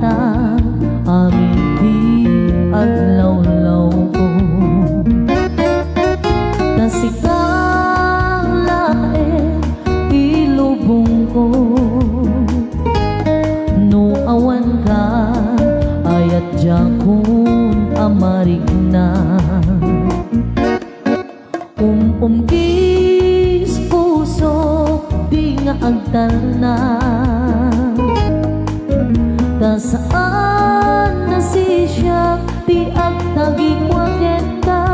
matang aming di aglawlaw ko. Nasikang lae ilubong ko, no awan ka ayat jakun amarig na. Kis puso di nga agtal na, ta saan na si siya di agtaging waket ka.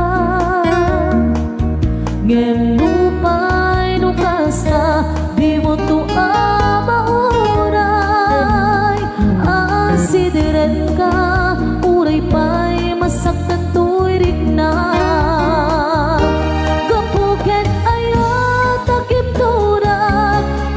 Ngem lupay nukasa di mo tuwa mauray, asidiren ka uray pa'y masaktan tuwirik na. Gapuken ayat takiptura,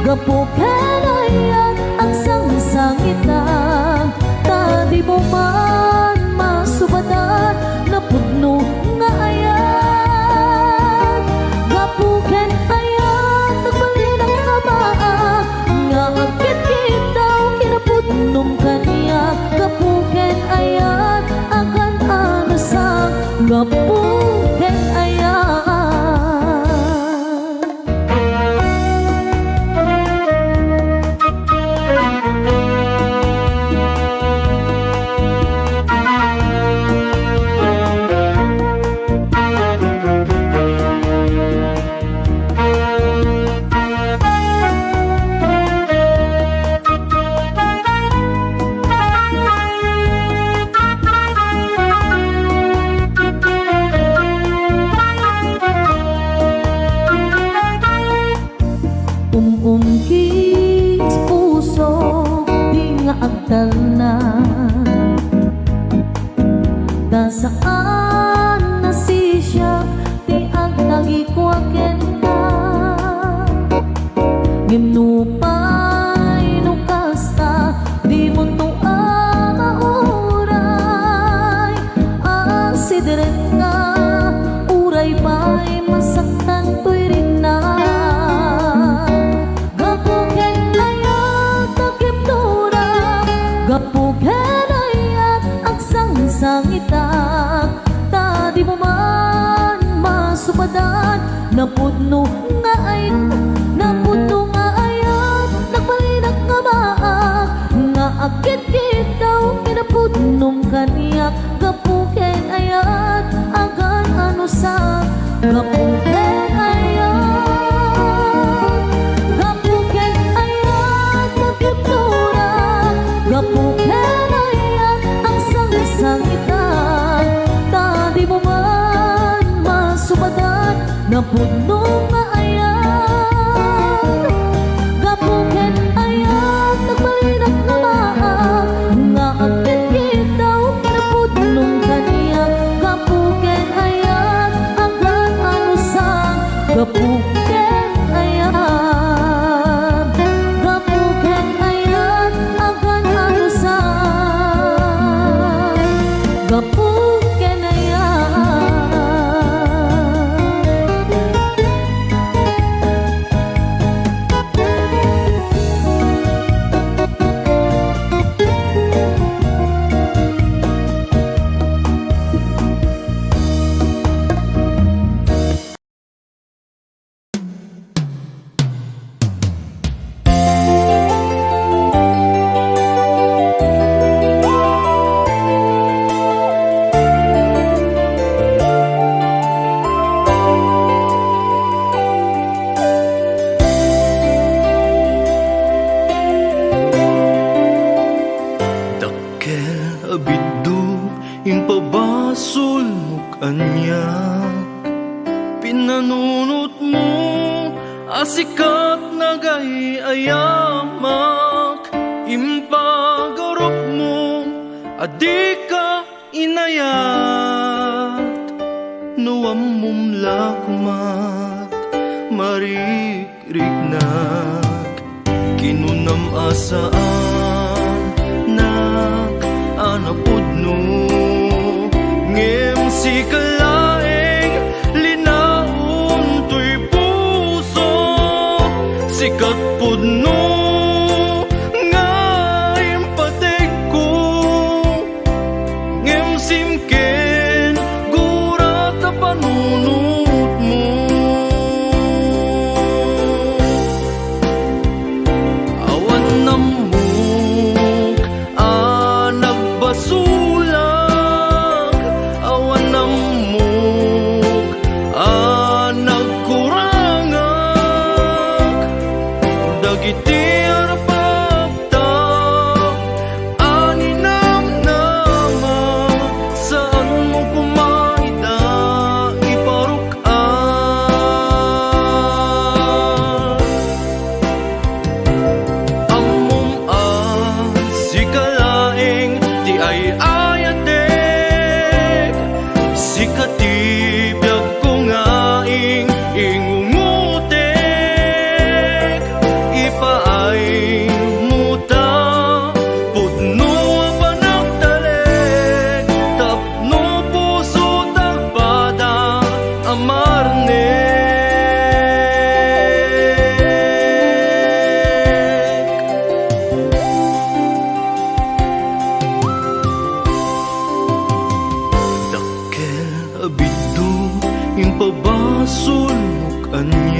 gapuken ayat ang sang-sangitan, ta di mo man masubatan na pudno nga ayat. Gapuken ayat nagbalinang nga maak, nga agkit-kit daw kinapudnom kaniya. Gapuken ayat akan anasang, gapuken ayat. Kis puso di nga agtal na, ta saan na si siya di agtagi kwaken ka. Gimnupay nukasta di mo tuwa mauray, asidiren ka uray pa'y masaktan to'y rin na. Gapuken ayat ang sang-sangitan, ta di mo man masubadan na pudno nga ayat, nagbalinag nga maak, nga agkit-kit daw kinapudnom kaniya. Gapuken ayat agan ano sa, gapuken ayat, gapuken ayat nagkiptura, gapuken ayat ang sang-sangitan, ta di mo man masubatan na pudno nga ayat. Gapuken ayat nagbalinag nga maak, nga agkit-kit daw kinapudnom kaniya. Gapuken ayat agan ano sang, gapuken ayat, gapuken ayat agan ano sang, gapuken ayat. Impabasol mo kanya, pinanunot mo asikat na ayamak. Impagarok mo adi ka inayat, nuwam mumla kumat marikrik kinunam asaan nak anapudno. Ngem si kalaeng linaon to'y puso, sikat pudno nga impatig ko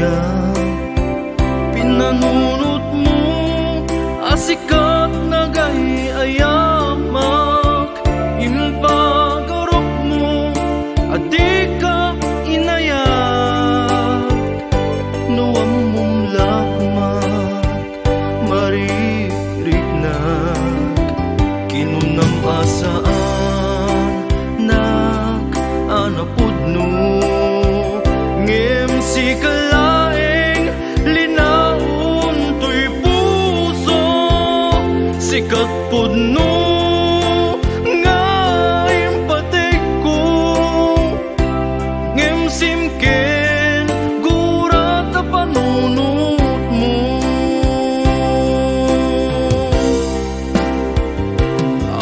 niya. Pinanunot mo asikat na ayamak, inpagarok mo adi ka inayak. Nuwam mong lakmat marirignak, kinunam asaan nak anapudno. Ngem si kalaeng linaon to'y puso, sikat pudno nga impatig ko. Ngem simken gurat na panunot mo.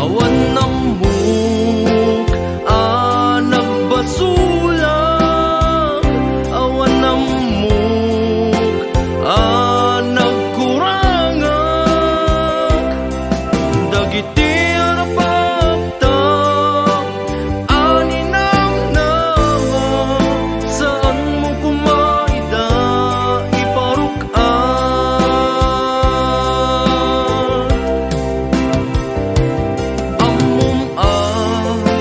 Awan ng muk anak basulang, awan ng muk anak kurangak. Dagiti arapagtak aninang nama, saan mo kumaida iparukan. Amom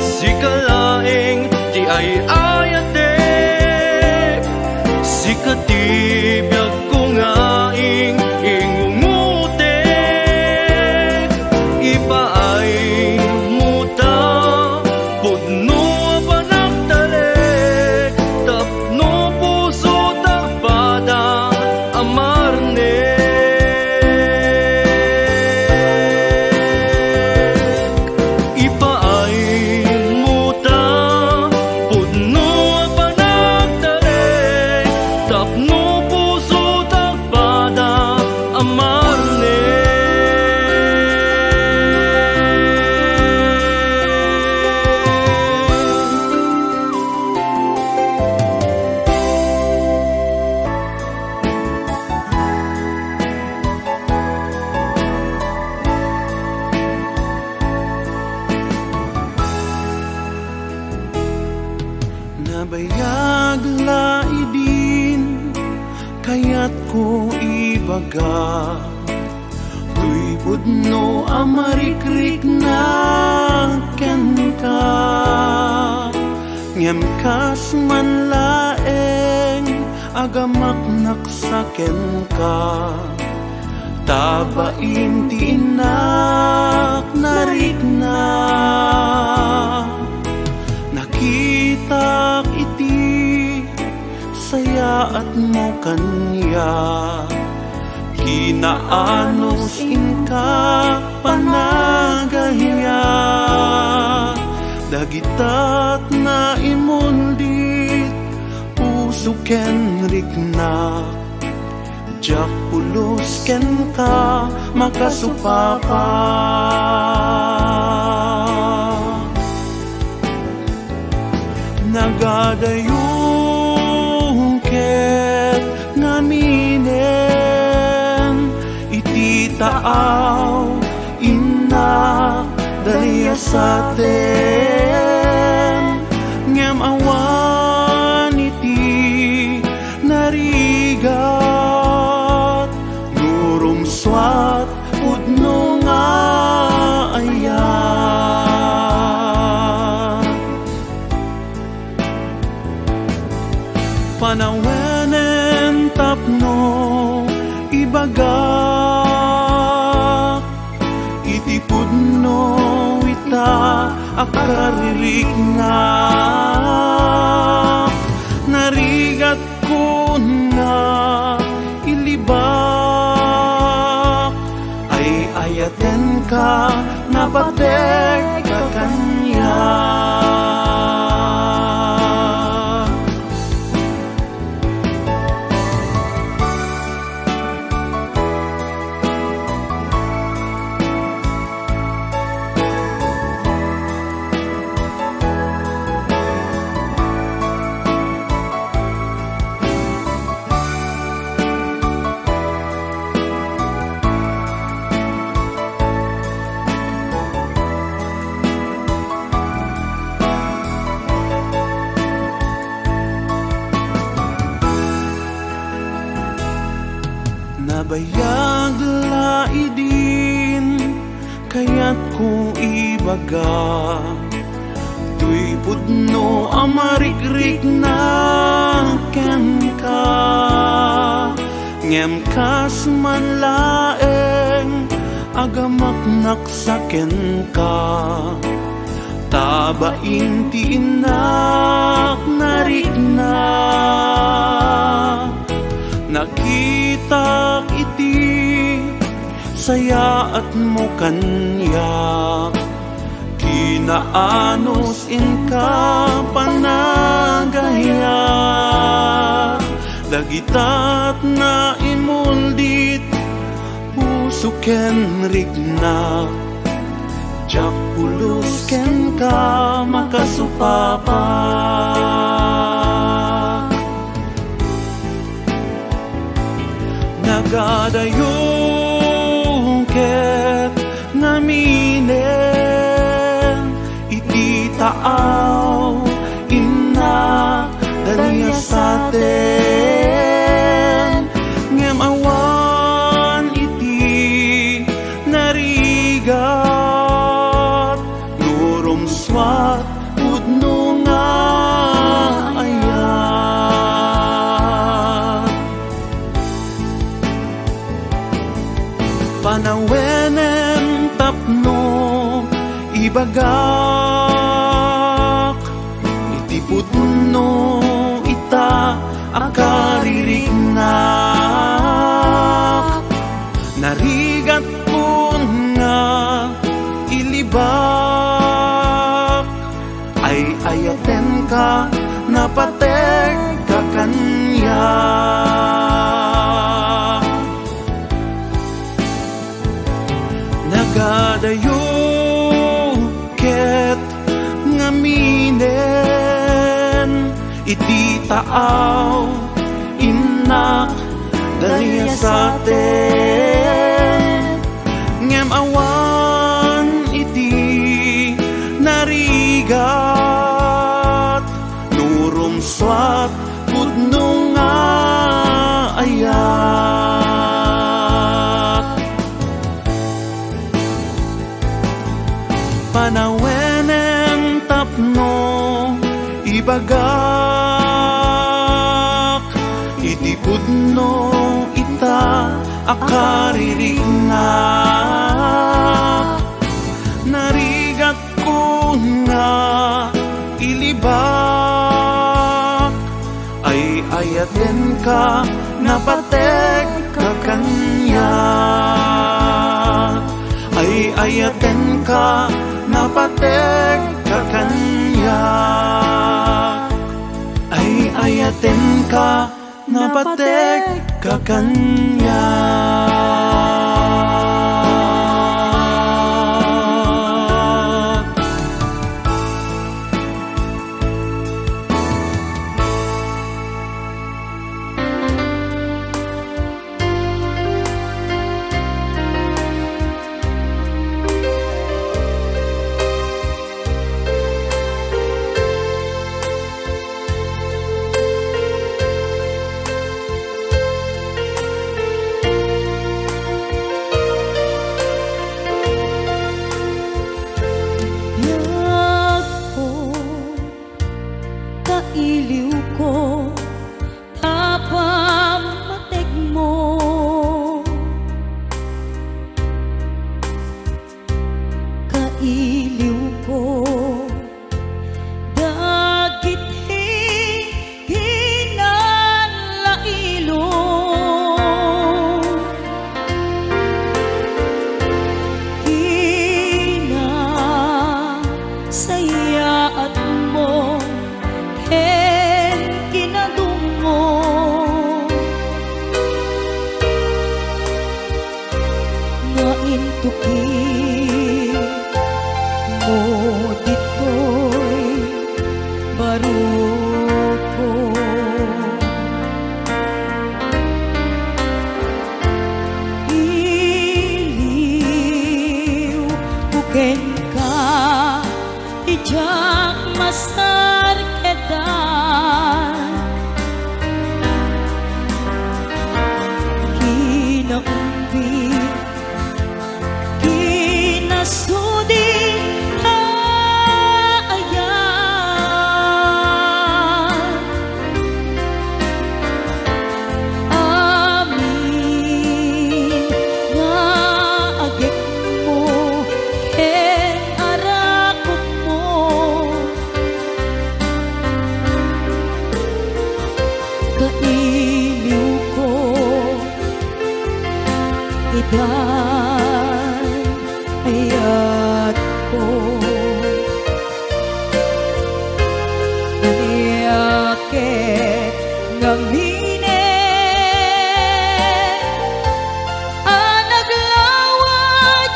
si kalaeng di ay ayate, si katibiyag ko ngaing ingungute. Iba ay muta pudno panagtalik, tapno puso takpada amarne. Iba ay muta pudno panagtalik, tapno puso takpada amarne. Nabayag laidin kaya't ko ibaga, tuy pudno amarikrik na ken ka. Ngem kas man laeng agamak naksaken ka, tabain ti inak narikna. Nakitak iti sayaat mo kanya, kinaanos inka panagaya. Dagitat na imundit puso ken rikna, jak pulos ken ka makasupapa. Nagadayong ket ngaminen iti taaw inak daliya sa ten. Ngem awan iti narigat, nurumswat pudno nga ayat. Panawenen tapno ibagak, iti pudno ita akaririk na. Narigat ko na ilibak, ay ayaten ka nabatek ka kanya. Nagbayag laidin kaya't ko ibaga tuy pudno amarikrik na ken ka ngem kas man laeng agamak naksaken ka tabain ti inak narikna nakita iti sayaat mo kanyak kinaanos in ka panagaya dagitat na imuldit puso ken rigna jak pulos ken ka makasupapak nagadayong ket naminen iti taaw ina daliya sa aten ngem awan iti narigat nurumswat pudno nga ayat panawenen tapno ibagak iti pudno ita akarirignak narigat kun nga ilibak ay ayaten ka napatek ka kanya nagadayo ket ngaminen iti taaw inak daliya sa aten ngem awan iti narigat nurumswat pudno nga ayat panawenen tapno ibagak iti pudno ita akarirignak narigat ko nga ilibak ay ayaten ka napatek ka kanya ay ayaten ka napatek ka kanya ay ayaten ka napatek ka kanya iliw ko tapamatek mo kailiw ko dagit hinalailo sayaat mo kinadungo nga intuki mo dito'y baruko iliw buken ka ijak masar kedan kinaumay nasudi ayan. Amin nga agik mo ken arakot mo, kailiw ko idan ayat ko naniyake ngamine anaglawa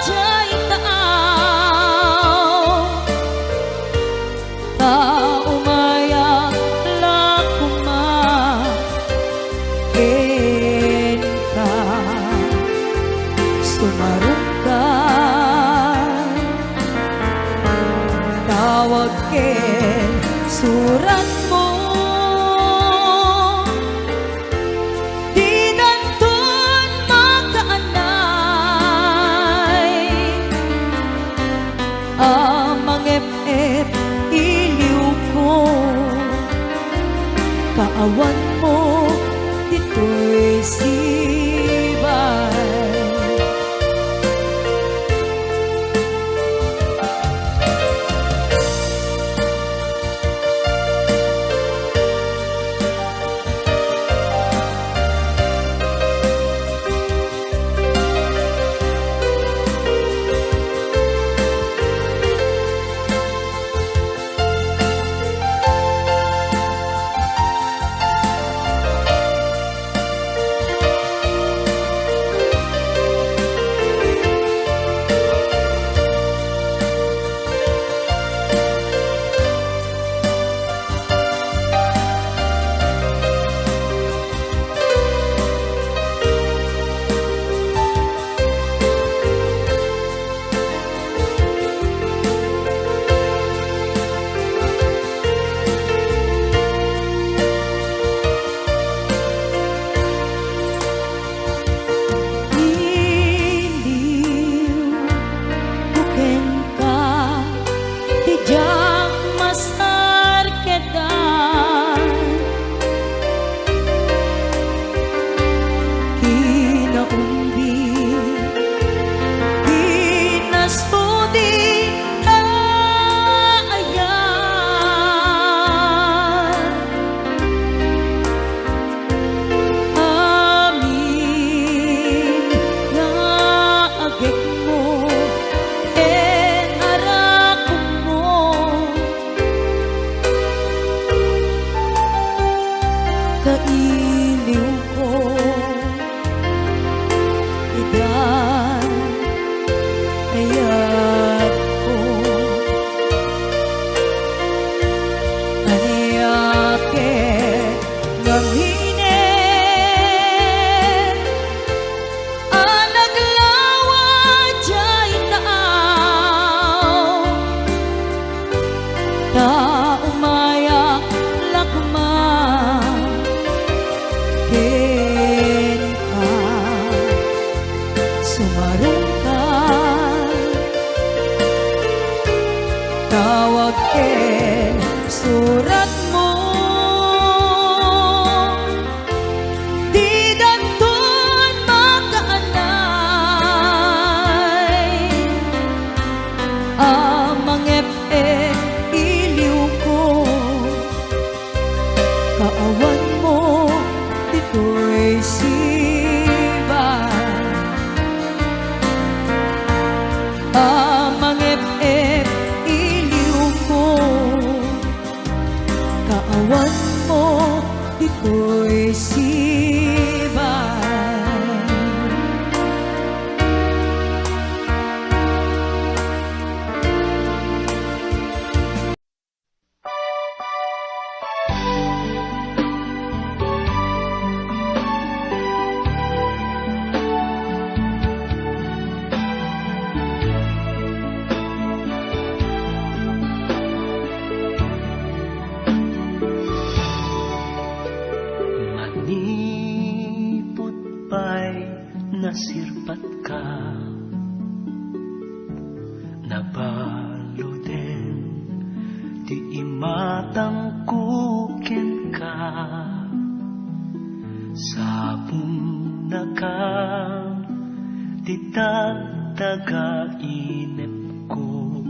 jay taaw taumaya lakuma ken ka sumarong ka tawag ken surat mo di danton makaanay amang ep-ep iliw ko kaawan mo dito'y sibay. Kailiw ko idan ayat ko aniyake ngamine anaglawa jay taaw taumaya lakma ken ka sumarong ka tawag ken surat mo di danton makaanay amang ep-ep iliw ko kaawan mo dito'y sibay amang ep-ep iliw ko natangkukin ka sabong nakam ditagtaga-inip ko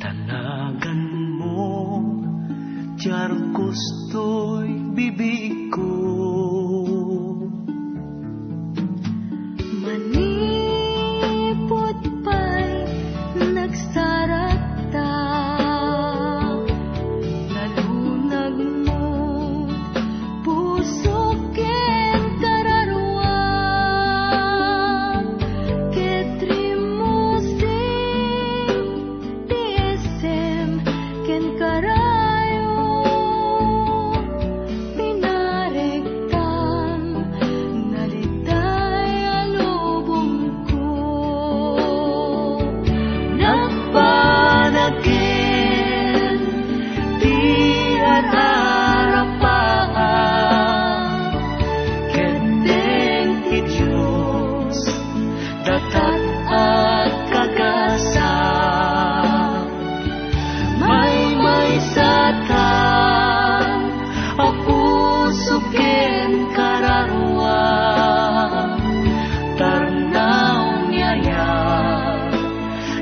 tanagan mo jar gusto'y bibig ko Manipot pa'y nagsarata Nalunag mo puso ken kararwang Ketri mo sing tiesem ken karayo Pinarektan nalitay alubong ko Nagpanagin di ararapaan Kendeng ti Diyos datat at kagasan May satan a puso ken kararwang Tarnaw niyaya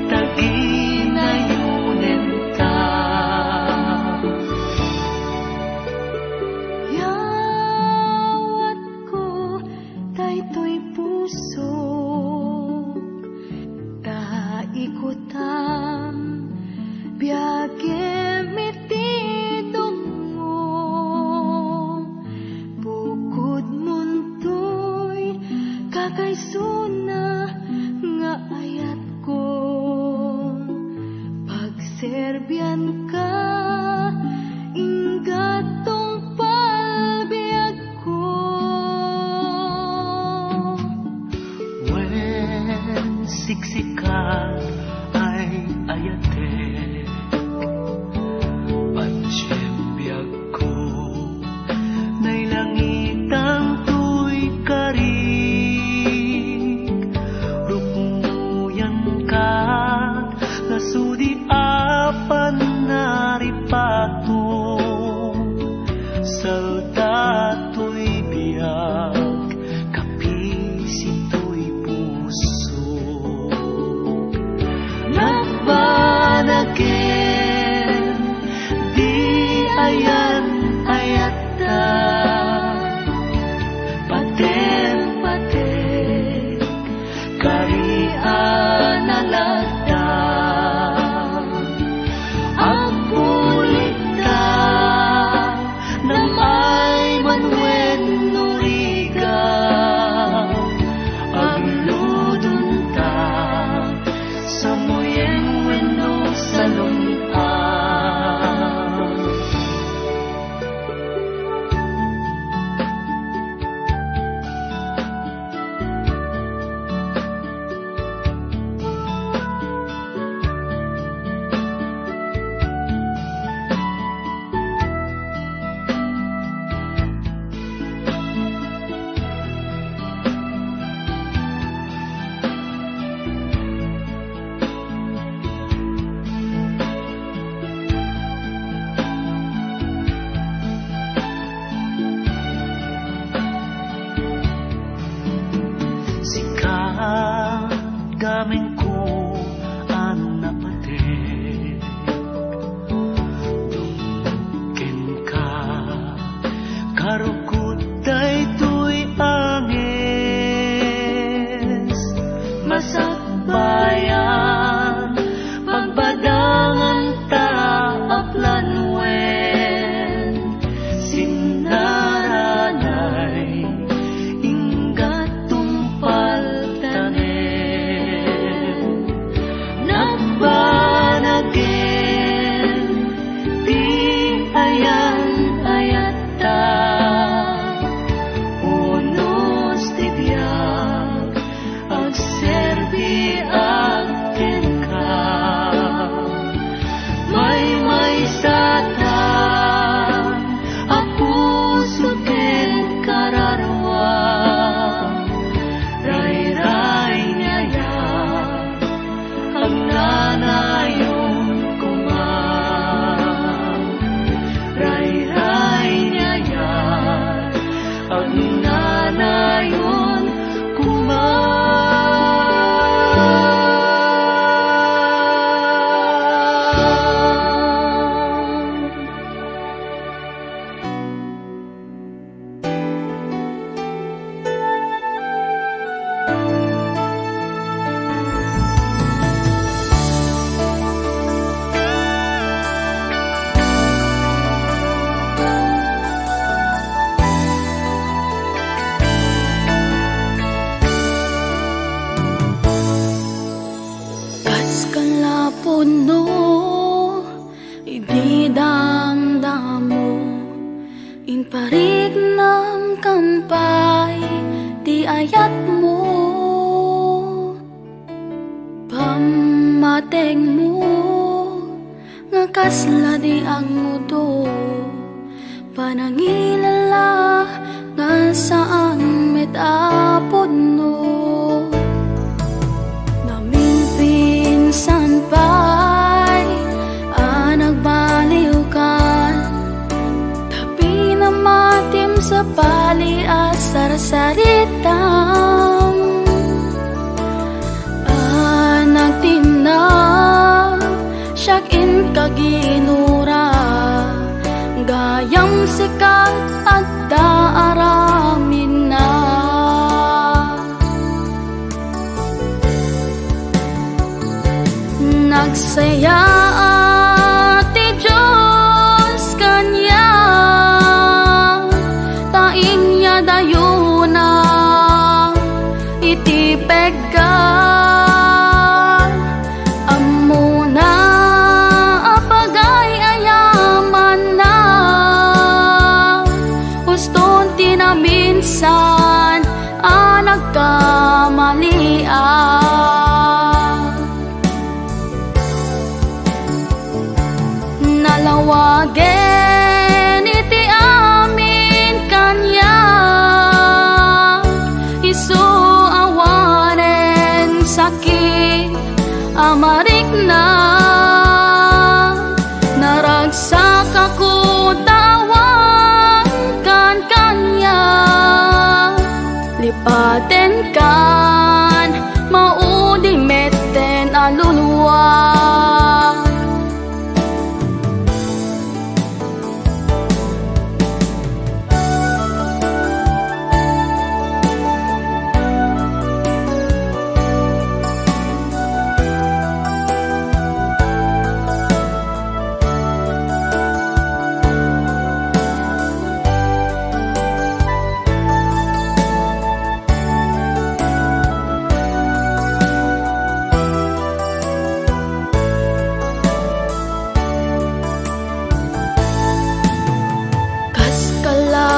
taginayunen ta Yawat ko daytoy puso Taikutan biage mitidong mo Bukod muntoy kakaysuna nga ayat ko Pagserbian ka ingatong palbiag ko When siksikan ay ayatek Pansiyembiyag ko Nailangitang tuy karig Rukmuyan ka Nasudi apan na puno, ididamdamo, inparig ng kampay, di ayat mo. Pamateng mo, nga kasla di ang mudo, panangilala nga saan metapod no. Naming pinsan pa'y nagbaliw ka, tapi na matim sa pali asar saritang nagtinag siyak in kaginura, gayam sikat at daaramin na. Nagsaya ti Diyos kanya, tain niya dayuna iti pegga. Amuna apagay ayaman na, uston tinaminsan nagkamalian. Nalawagin iti amin kanya, isu awanen sakit amarik na. Naragsak ako tawang kan kanya, lipaten kan maudi meten aluluwa.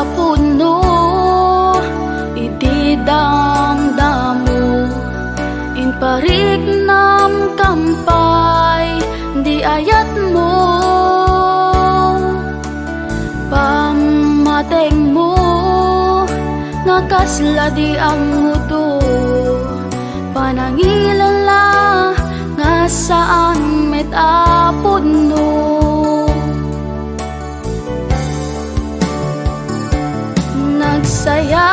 Puno, ididamdamo, inparig nam kampay, di ayat mo. Pamateng mo, nga kasla di ang mudo, panangilala nga saan metapod no. Nagsaya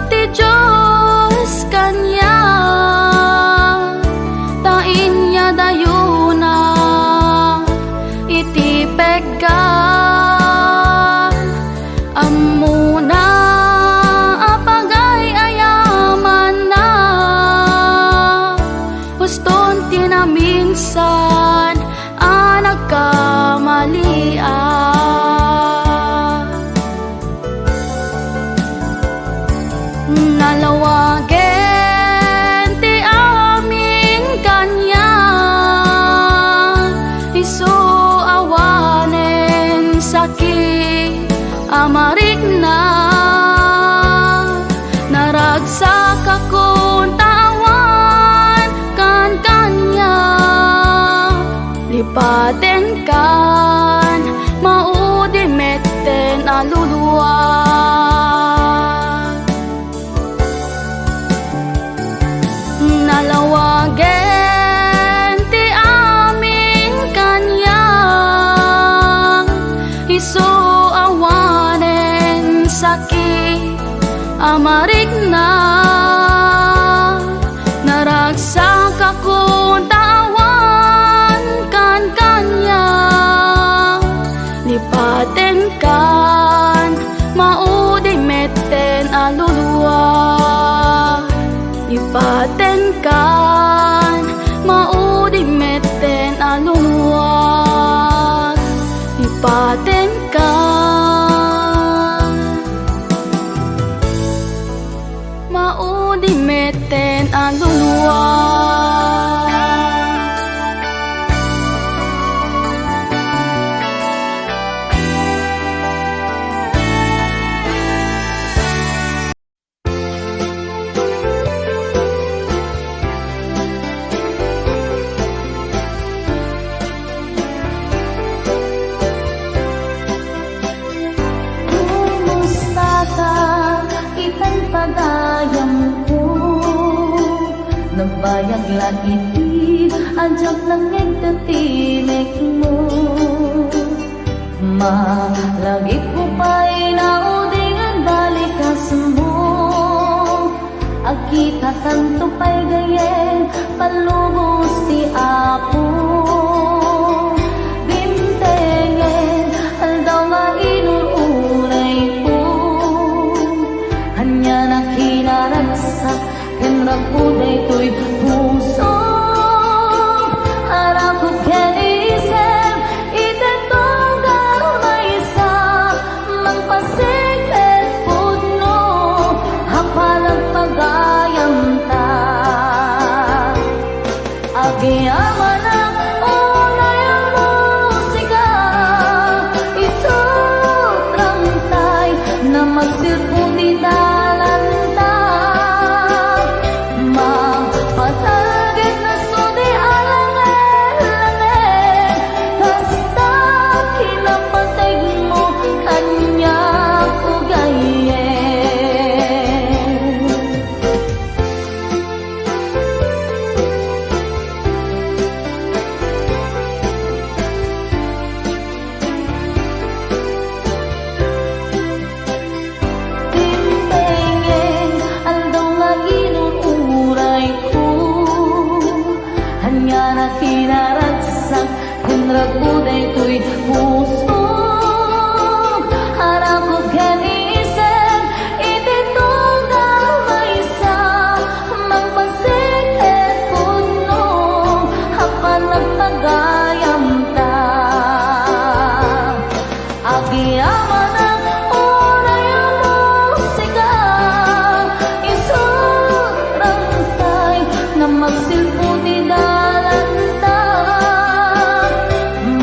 ti Diyos kanya, tain niya dayuna iti pegga. Amuna apagay ayaman na, uston tinaminsan nagkamalian. Nalawagin ti amin kanya, isu awanen sakit amarik na. Naragsak ako tawan kan kanya, lipaten kan maudi meten aluluwa. Nalawagin ti amin kanya, isu awanen sakit amarik na. Naragsak ako tawan kan kanya, lipaten kan maudi meten aluluwa. Lipaten kan maudi meten aluluwa. Lipaten kan bayag langit ajak langit tetimek mo malagi ko pa'y naudingan balikas mo agkita tanto pa'y gayen palubos ti Apo bintengen aldaw nga inuunay ko hanya na kinaragsak kenrak ko daytoy puso harap ko kenisem itetong gamaysa magpasiklet pudno hapalang pagayam ta agiyaman ang unay ang musika ito trangtay na magsilpong di dalanta magpatagit na sudi alangan-langan kasta kinapatay mo kanya ko gayen Tintengen aldaw nga inuuray ko hanya na kinaragsak kenrag ko daytoy puso harap ko kenisem ititong gamaysa magpasiklet pudno hapan nagpagayam ta agiyaman ang unay ang musika isutrang tay na magsilpo di dalanta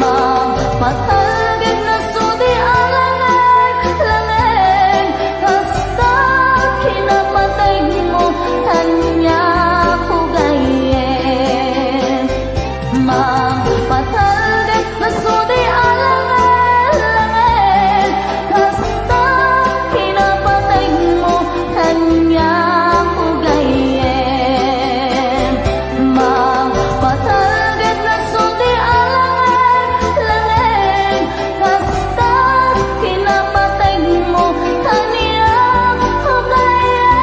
magpatagit na sudi alangan-langan kasta kinapatay mo kanya ko gayen magpatagit na sudi alangan-langan kasta kinapatay mo kanya ko gayen magpatagit na sudi alangan-langan kasta kinapatay mo kanya ko gayen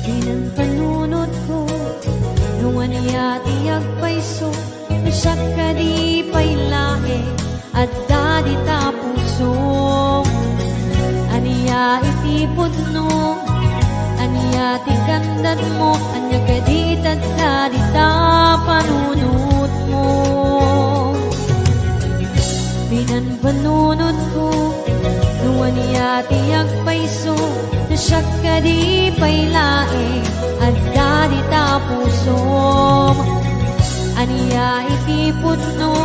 Dinang panunod ko nung aniya tiyag paiso siya ka di pailae at dadi ta puso aniya itipod no aniya tikandan mo anya ka di dadi ta panunod mo binan panunod ko nung aniya tiyag paiso siya ka di pailae at dadi ta puso aniya itipod no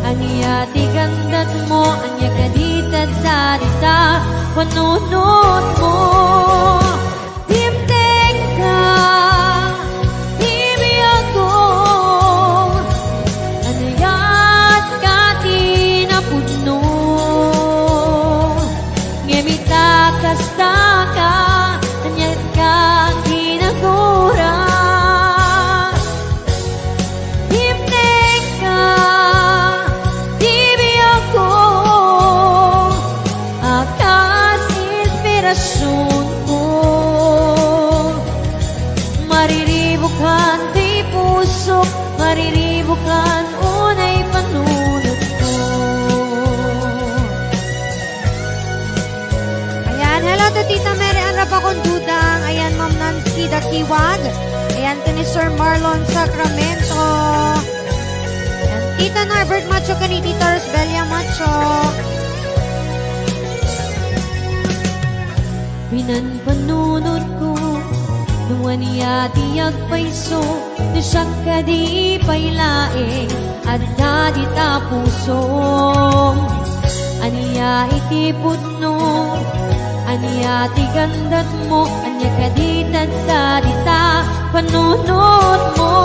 aniya tigandan mo anya ka di dadi ta panunod mo timtek ka tibi ako anayat ka tinapudno ngemita kasta ka anyat ka kinagura timtek ka tibi ako akas inspirasyon ko mariribukan di puso mariribukan unay panunod ko. Ayan, hello to Tita Mary Ann Rapacondudang. Ayan, Ma'am Nancy Dakiwag. Ayan, to ni Sir Marlon Sacramento. Ayan, Tita Norbert Macho ka ni Tita Rosbelia Macho. Binan panunod ko nuwan niya tiyag paiso na siyang kadi pailaeng at dadi ta puso aniya iti putno, aniya ti gandat mo, anya kaditad ta dita panunot mo.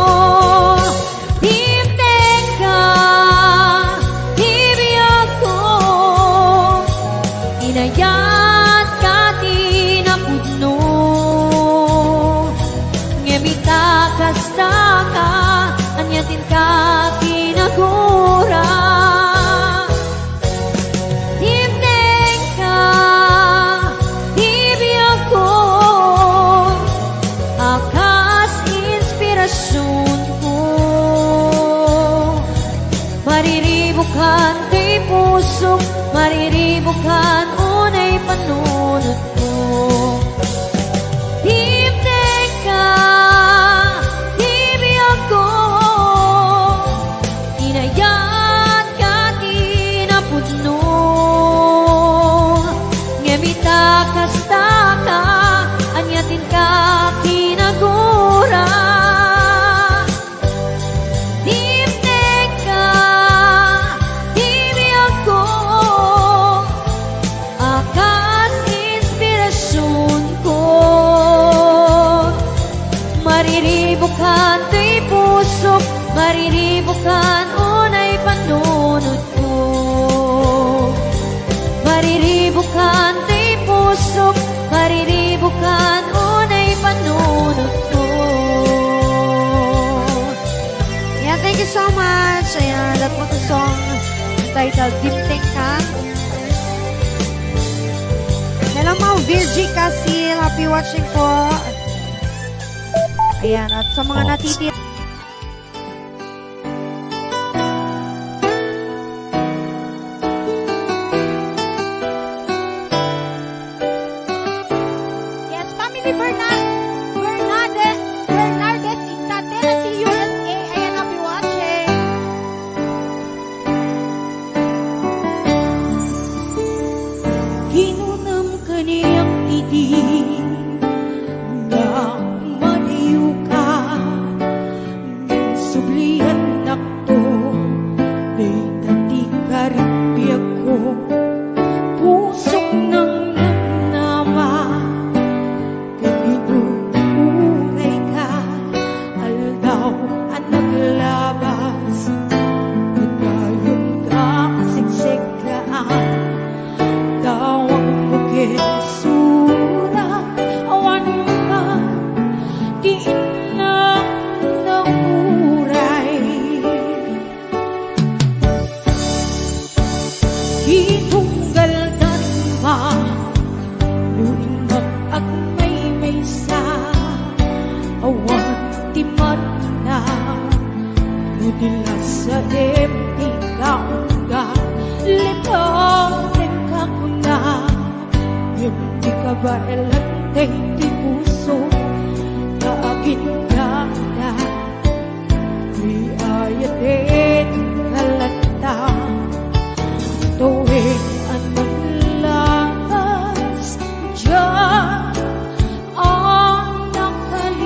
Timtek ka, tibiyag ko, inayat ka tinapudno, ngemita kasta ka, anyatin ka kinagura. Timtek ka, tibiyag ko, akas inspirasyon ko, mariribukan kay puso, mariribukan unay panunod ko. Timtek ka, tibiyag ko, inayat ka tinapudno, ngemita kasta ka, anyatin ka kinagura. Timtek ka, tibiyag ko, akas inspirasyon ko, mariribukan to'y puso, mariribukan unay panunod ko, mariribukan to'y puso, mariribukan unay panunod ko. Yeah, thank you so much. Ayan, that was the song titled Timtek Ka. Hello, Mau Virgie Casil. Happy watching po. Ayan, at sa mga natitira. Yes, Family Bernardes in Tennessee, USA. Ayan, happy watching. Ginunam ka niyang titi nga madiyo ka, sublihan nakto di tati karibiyag ko, pusok ng nagnama ganito uray ka, aldaw ang naglabas, nagdayon ka siksik kaan, tawag mo sura, awan ka, diin na nauray. Itunggal tanma, luingag at may sa, awan timat na, nudila sa empty kaunga, litorin ka kuna, yung di ka ba elantay di puso, kaagin ka na, riayatin kalata, tuwing anong lakas, diyan ang nakalipas.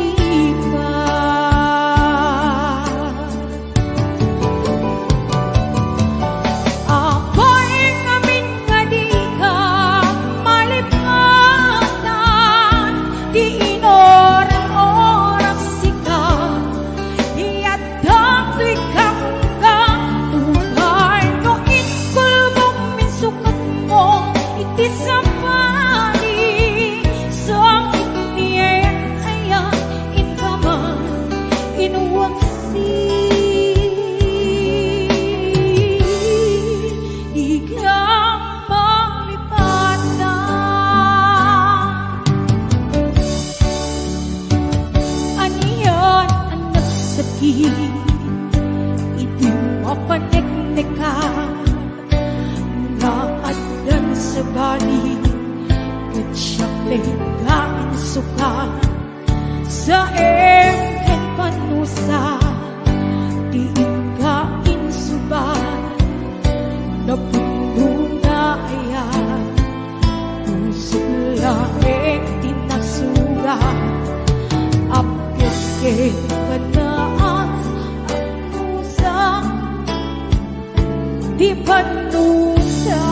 Ako'y ngamin nga di ka malipatan, di inoran oras sika, iadang likang ka, tungay no inkulbong minsukat mo, iti sa bali, sa itiyan ayan, inkaman, inuwagsi. Di ka malipatan. Aniyan ang nagsakit, iti mapaneknek ka, nga adan sa bali, katsyak legain suka, sa engken panusa, di ka insuban, napuno na ayan, pusok laeng tinasura, apos kay kanaan, ang pusa, di panusa.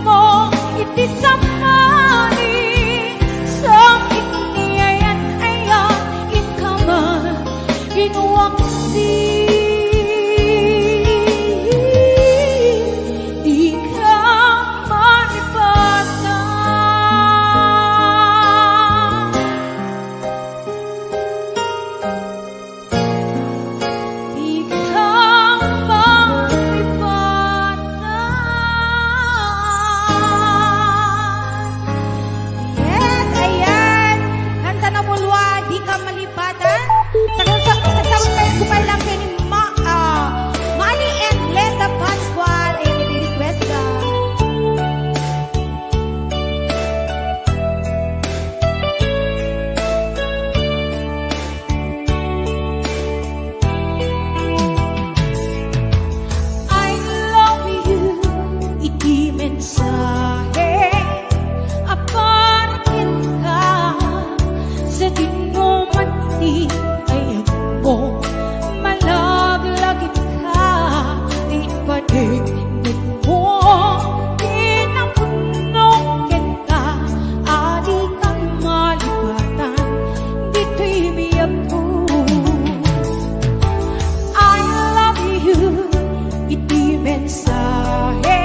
mo iti samani sa iniayan ayan ikaman inuwaksi di ka manipatan di ka Yes, ayan. Kanta na mulwa, di ka malipatan. Sagsawag kayo kumay lang kayo ni Mali and Glenda Pascual. Ay, nire-request ka. I love you, iti mensahe aparatin ka sa dinuman di ayag mo malaglagit ka di padigdig mo pinapunokin ka adi kang malipatan dito'y biyag ko I love you iti mensahe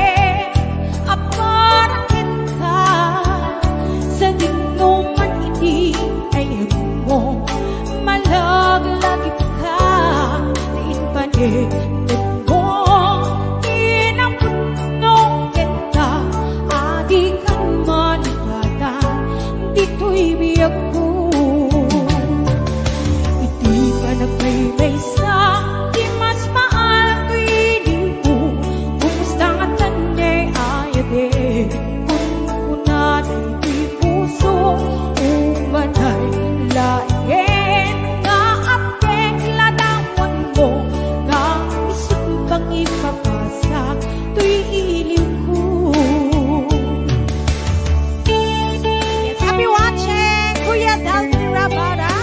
aparatin ka sa dinuman iti ayag mo malaglagit ka din padigdig mo pinapunokin ka adi kang malipatan dito'y biyag ko iti panagmaymay sa di mas maal tuwili ko kumusta nga tanay ayade kung kunat iti puso umanay lain nga apek ladamon mo nga isip bang ipapasa tuy iliw ko Yes, happy watching Kuya Dalvin Rabara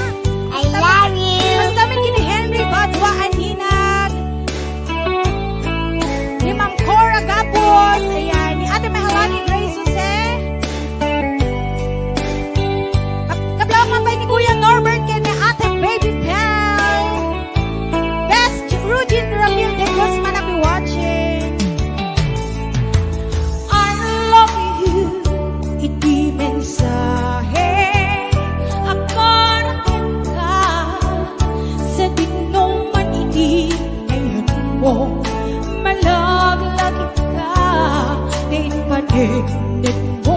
I love you Mas namin kini Henry Badwa Aninag ni Ma'am Cora Gapos ayan ni Ate Mahalani Grace Jose kablaw mapay ni Kuya Norbert kay ni Ate Baby Pal Best Rudin Ramil de Guzman happy watching I love you iti mensahe aparatin ka sa dinuman iti ngayon mo malaglagit ka din padigdig mo